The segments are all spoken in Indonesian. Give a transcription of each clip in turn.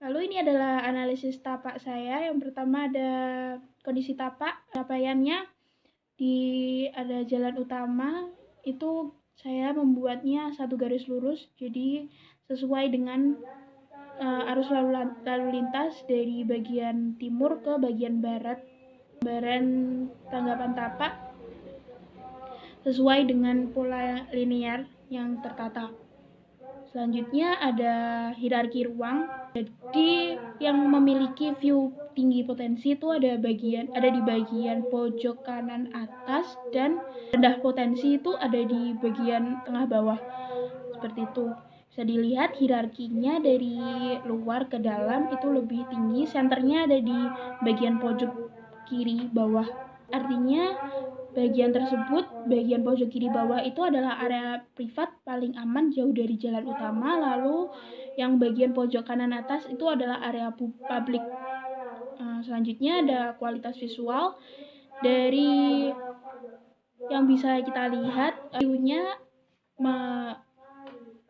Lalu ini adalah analisis tapak saya. Yang pertama ada kondisi tapak, capaiannya ada jalan utama, itu saya membuatnya satu garis lurus, jadi sesuai dengan arus lalu lintas dari bagian timur ke bagian barat. Gambaran tanggapan tapak sesuai dengan pola linear yang tertata. Selanjutnya ada hierarki ruang. Jadi yang memiliki view tinggi potensi itu ada di bagian pojok kanan atas, dan rendah potensi itu ada di bagian tengah bawah. Seperti itu. Bisa dilihat hierarkinya dari luar ke dalam itu lebih tinggi, senternya ada di bagian pojok kiri bawah. Artinya bagian pojok kiri bawah itu adalah area privat paling aman jauh dari jalan utama. Lalu yang bagian pojok kanan atas itu adalah area publik. Selanjutnya ada kualitas visual. Dari yang bisa kita lihat, view-nya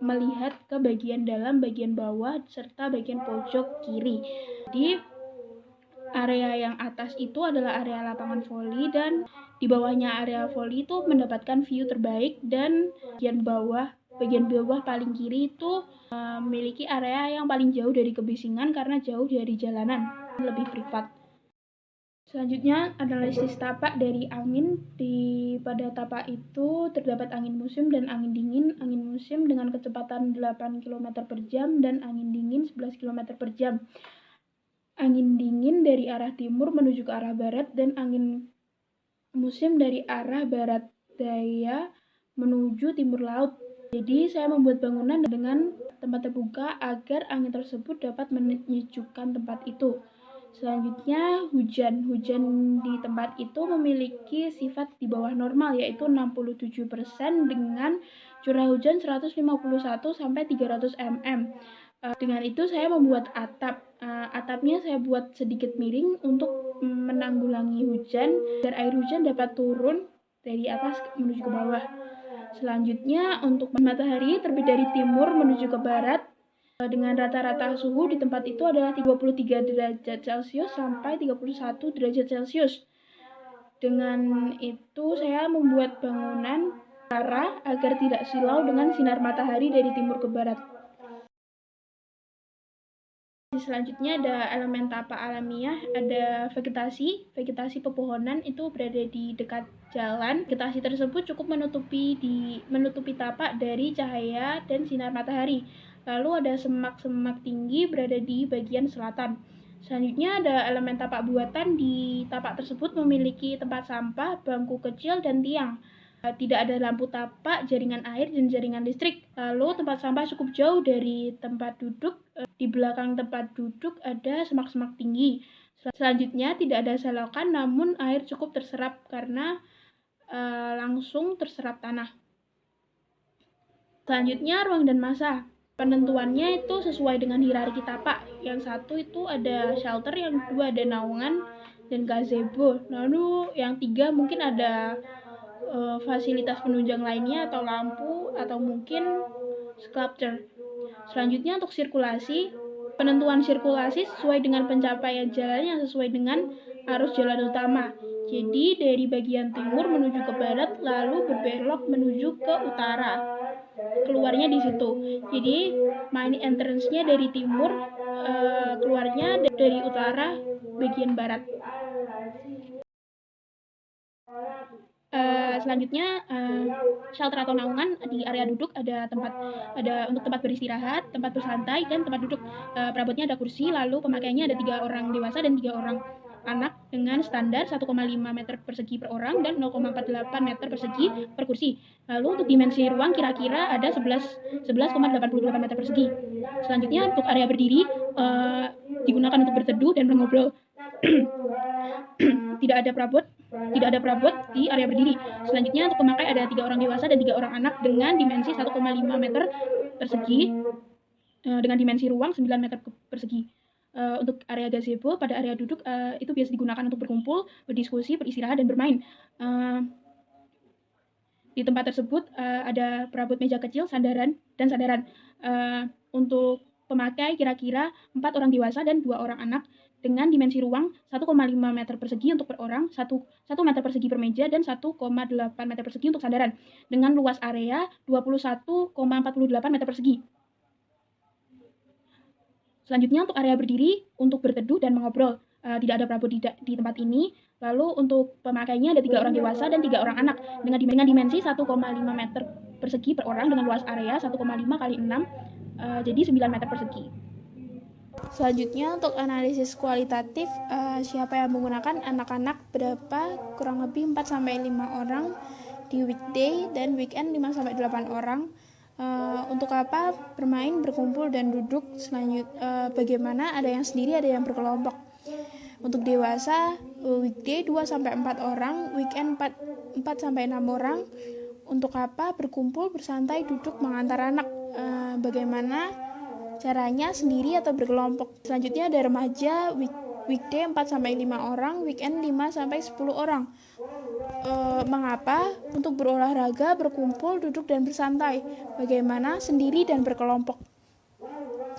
melihat ke bagian dalam, bagian bawah, serta bagian pojok kiri. Jadi area yang atas itu adalah area lapangan voli, dan di bawahnya area voli itu mendapatkan view terbaik, dan bagian bawah paling kiri itu memiliki area yang paling jauh dari kebisingan karena jauh dari jalanan, lebih privat. Selanjutnya analisis tapak dari angin. Pada tapak itu terdapat angin musim dan angin dingin. Angin musim dengan kecepatan 8 km per jam dan angin dingin 11 km per jam. Angin dingin dari arah timur menuju ke arah barat, dan angin musim dari arah barat daya menuju timur laut. Jadi saya membuat bangunan dengan tempat terbuka agar angin tersebut dapat menyejukkan tempat itu. Selanjutnya hujan di tempat itu memiliki sifat di bawah normal, yaitu 67% dengan curah hujan 151 sampai 300 mm. Dengan itu saya membuat atap. Atapnya saya buat sedikit miring untuk menanggulangi hujan, agar air hujan dapat turun dari atas menuju ke bawah. Selanjutnya untuk matahari terbit dari timur menuju ke barat, dengan rata-rata suhu di tempat itu adalah 33 derajat Celcius sampai 31 derajat Celcius. Dengan itu saya membuat bangunan arah agar tidak silau dengan sinar matahari dari timur ke barat. Selanjutnya ada elemen tapak alamiah, ada vegetasi pepohonan itu berada di dekat jalan. Vegetasi tersebut cukup menutupi tapak dari cahaya dan sinar matahari. Lalu ada semak-semak tinggi berada di bagian selatan. Selanjutnya ada elemen tapak buatan. Di tapak tersebut memiliki tempat sampah, bangku kecil, dan tiang. Tidak ada lampu tapak, jaringan air, dan jaringan listrik. Lalu tempat sampah cukup jauh dari tempat duduk. Di belakang tempat duduk ada semak-semak tinggi. Selanjutnya tidak ada selokan, namun air cukup terserap karena langsung terserap tanah. Selanjutnya ruang dan masa. Penentuannya itu sesuai dengan hierarki tapak. Yang satu itu ada shelter, yang kedua ada naungan dan gazebo. Lalu yang tiga mungkin ada fasilitas penunjang lainnya, atau lampu, atau mungkin sculpture. Selanjutnya untuk sirkulasi, penentuan sirkulasi sesuai dengan pencapaian jalan yang sesuai dengan arus jalan utama. Jadi dari bagian timur menuju ke barat, lalu berbelok menuju ke utara. Keluarnya di situ. Jadi main entrance-nya dari timur, keluarnya dari utara bagian barat. Selanjutnya shelter atau naungan. Di area duduk ada untuk tempat beristirahat, tempat bersantai, dan tempat duduk. Perabotnya ada kursi, lalu pemakaiannya ada 3 orang dewasa dan 3 orang anak dengan standar 1,5 meter persegi per orang dan 0,48 meter persegi per kursi. Lalu untuk dimensi ruang kira-kira ada 11,88 meter persegi. Selanjutnya untuk area berdiri digunakan untuk berteduh dan mengobrol. Tidak ada perabot di area berdiri. Selanjutnya untuk pemakai ada 3 orang dewasa dan 3 orang anak dengan dimensi 1,5 meter persegi dengan dimensi ruang 9 meter persegi. Untuk area gazebo, pada area duduk itu biasa digunakan untuk berkumpul, berdiskusi, beristirahat, dan bermain. Di tempat tersebut ada perabot meja kecil, sandaran. Untuk pemakai kira-kira 4 orang dewasa dan 2 orang anak dengan dimensi ruang 1,5 meter persegi untuk per orang, 1 meter persegi per meja, dan 1,8 meter persegi untuk sandaran, dengan luas area 21,48 meter persegi. Selanjutnya untuk area berdiri, untuk berteduh dan mengobrol. Tidak ada perabot di tempat ini. Lalu untuk pemakainya ada 3 orang dewasa dan 3 orang anak dengan dimensi 1,5 meter persegi per orang dengan luas area 1,5 kali 6, jadi 9 meter persegi. Selanjutnya untuk analisis kualitatif, siapa yang menggunakan anak-anak berapa, kurang lebih 4-5 orang di weekday dan weekend 5-8 orang. Untuk apa bermain, berkumpul, dan duduk. Bagaimana ada yang sendiri, ada yang berkelompok. Untuk dewasa, weekday 2-4 orang, weekend 4-6 orang. Untuk apa berkumpul, bersantai, duduk, mengantar anak. Bagaimana caranya, sendiri atau berkelompok. Selanjutnya ada remaja, weekday 4-5 orang, weekend 5-10 orang. Mengapa? Untuk berolahraga, berkumpul, duduk, dan bersantai. Bagaimana? Sendiri dan berkelompok.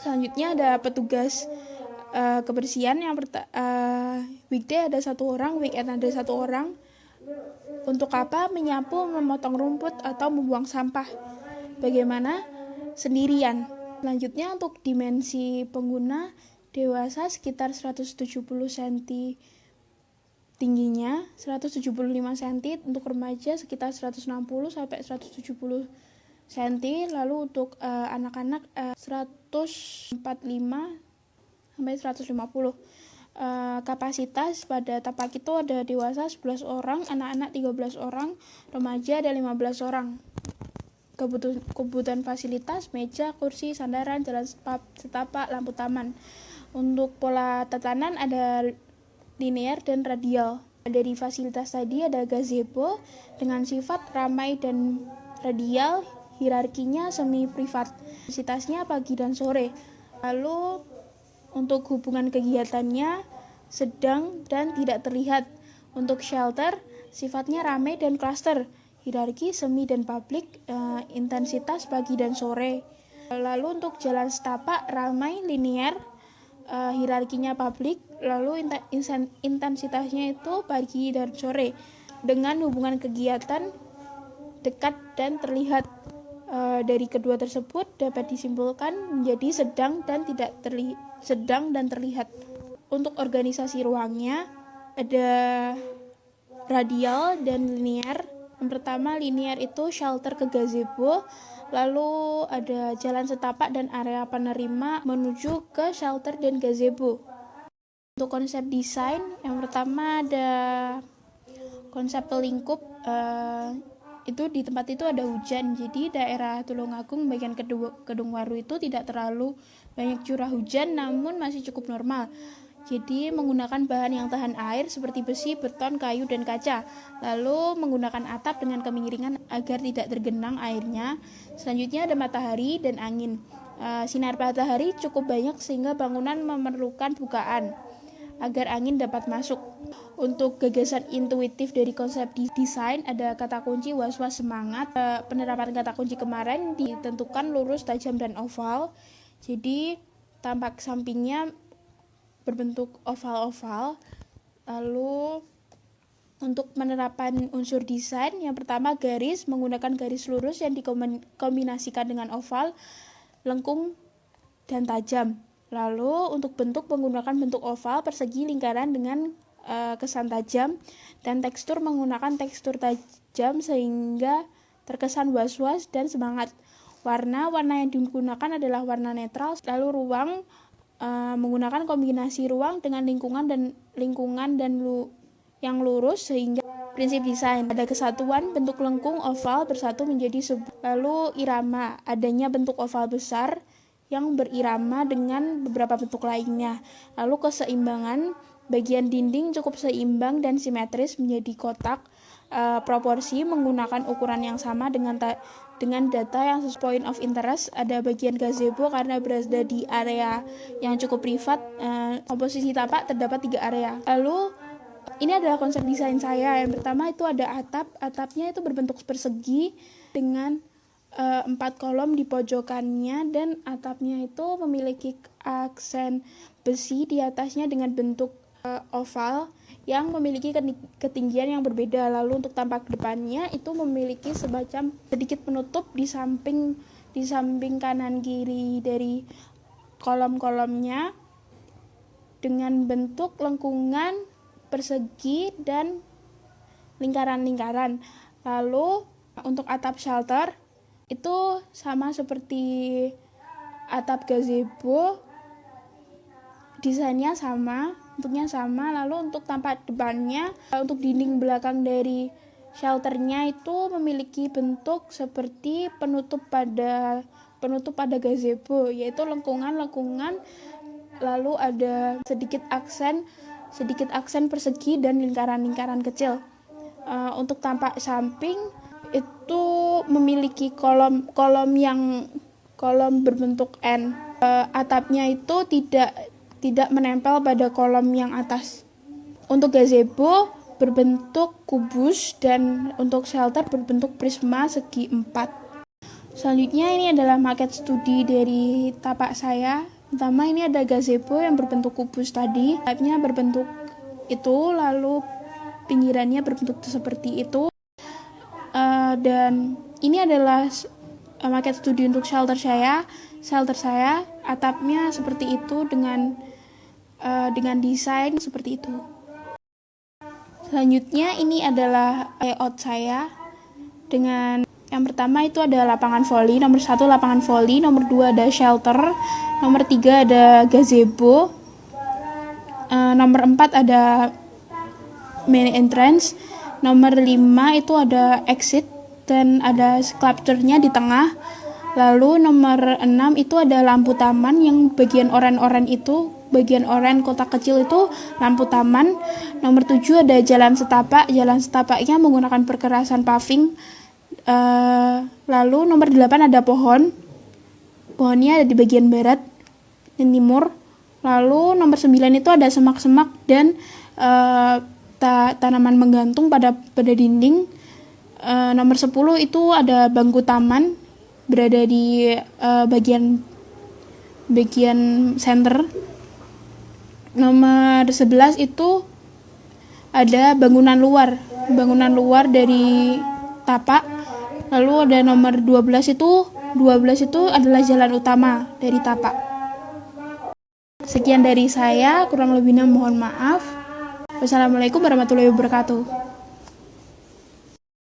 Selanjutnya ada petugas kebersihan. Weekday ada 1 orang, weekend ada 1 orang. Untuk apa? Menyapu, memotong rumput, atau membuang sampah. Bagaimana? Sendirian. Selanjutnya untuk dimensi pengguna, dewasa sekitar 170 cm tingginya, 175 cm, untuk remaja sekitar 160 sampai 170 cm, lalu untuk anak-anak 145 sampai 150. Kapasitas pada tapak itu ada dewasa 11 orang, anak-anak 13 orang, remaja ada 15 orang. Kebutuhan fasilitas, meja, kursi, sandaran, jalan setapak, lampu taman. Untuk pola tatanan ada linear dan radial. Dari fasilitas tadi ada gazebo dengan sifat ramai dan radial, hierarkinya semi privat. Kapasitasnya pagi dan sore. Lalu untuk hubungan kegiatannya sedang dan tidak terlihat. Untuk shelter sifatnya ramai dan klaster, hierarki semi dan publik, intensitas pagi dan sore. Lalu untuk jalan setapak ramai, linear, hierarkinya publik, lalu intensitasnya itu pagi dan sore, dengan hubungan kegiatan dekat dan terlihat. Dari kedua tersebut dapat disimpulkan menjadi sedang dan terlihat. Untuk organisasi ruangnya ada radial dan linear. Yang pertama linear itu shelter ke gazebo, lalu ada jalan setapak dan area penerima menuju ke shelter dan gazebo. Untuk konsep desain, yang pertama ada konsep pelingkup. Itu di tempat itu ada hujan, jadi daerah Tulungagung bagian Kedungwaru itu tidak terlalu banyak curah hujan, namun masih cukup normal. Jadi menggunakan bahan yang tahan air seperti besi, beton, kayu, dan kaca. Lalu menggunakan atap dengan kemiringan agar tidak tergenang airnya. Selanjutnya ada matahari dan angin. Sinar matahari cukup banyak sehingga bangunan memerlukan bukaan agar angin dapat masuk. Untuk gagasan intuitif dari konsep desain ada kata kunci was-was semangat. Penerapan kata kunci kemarin ditentukan lurus, tajam, dan oval. Jadi tampak sampingnya berbentuk oval-oval. Lalu untuk penerapan unsur desain, yang pertama garis, menggunakan garis lurus yang dikombinasikan dengan oval, lengkung, dan tajam. Lalu untuk bentuk menggunakan bentuk oval, persegi, lingkaran dengan kesan tajam, dan tekstur menggunakan tekstur tajam sehingga terkesan was-was dan semangat. Warna yang digunakan adalah warna netral. Lalu ruang menggunakan kombinasi ruang dengan lingkungan yang lurus sehingga prinsip desain ada kesatuan bentuk lengkung oval bersatu menjadi sebuah. Lalu irama, adanya bentuk oval besar yang berirama dengan beberapa bentuk lainnya. Lalu keseimbangan, bagian dinding cukup seimbang dan simetris menjadi kotak. Proporsi menggunakan ukuran yang sama dengan data yang sesuai. Point of interest, ada bagian gazebo karena berada di area yang cukup privat. Komposisi tapak terdapat 3 area. Lalu ini adalah konsep desain saya. Yang pertama itu ada atapnya itu berbentuk persegi dengan 4 kolom di pojokannya, dan atapnya itu memiliki aksen besi di atasnya dengan bentuk oval yang memiliki ketinggian yang berbeda. Lalu untuk tampak depannya itu memiliki semacam sedikit penutup di samping kanan kiri dari kolom-kolomnya dengan bentuk lengkungan, persegi, dan lingkaran-lingkaran. Lalu untuk atap shelter itu sama seperti atap gazebo, desainnya sama, bentuknya sama. Lalu untuk tampak depannya, untuk dinding belakang dari shelternya itu memiliki bentuk seperti penutup pada gazebo, yaitu lengkungan, lalu ada sedikit aksen persegi dan lingkaran-lingkaran kecil. Untuk tampak samping itu memiliki kolom berbentuk N. Atapnya itu tidak menempel pada kolom yang atas. Untuk gazebo berbentuk kubus dan untuk shelter berbentuk prisma segi 4. Selanjutnya ini adalah maket studi dari tapak saya. Pertama ini ada gazebo yang berbentuk kubus tadi, atapnya berbentuk itu, lalu pinggirannya berbentuk seperti itu. Dan ini adalah maket studi untuk shelter saya. Atapnya seperti itu dengan desain seperti itu. Selanjutnya ini adalah layout saya dengan yang pertama itu ada lapangan voli, nomor 1 lapangan voli, nomor 2 ada shelter, nomor 3 ada gazebo, nomor 4 ada main entrance, nomor 5 itu ada exit dan ada sculpture-nya di tengah. Lalu nomor 6 itu ada lampu taman yang bagian oranye itu, bagian oranye kotak kecil itu lampu taman. Nomor 7 ada jalan setapaknya menggunakan perkerasan paving. Lalu nomor 8 ada pohonnya ada di bagian barat dan timur. Lalu nomor 9 itu ada semak-semak dan tanaman menggantung pada dinding. Nomor 10 itu ada bangku taman berada di bagian center. Nomor 11 itu ada bangunan luar dari tapak. Lalu ada nomor 12 itu adalah jalan utama dari tapak. Sekian dari saya, kurang lebihnya mohon maaf. Wassalamualaikum warahmatullahi wabarakatuh.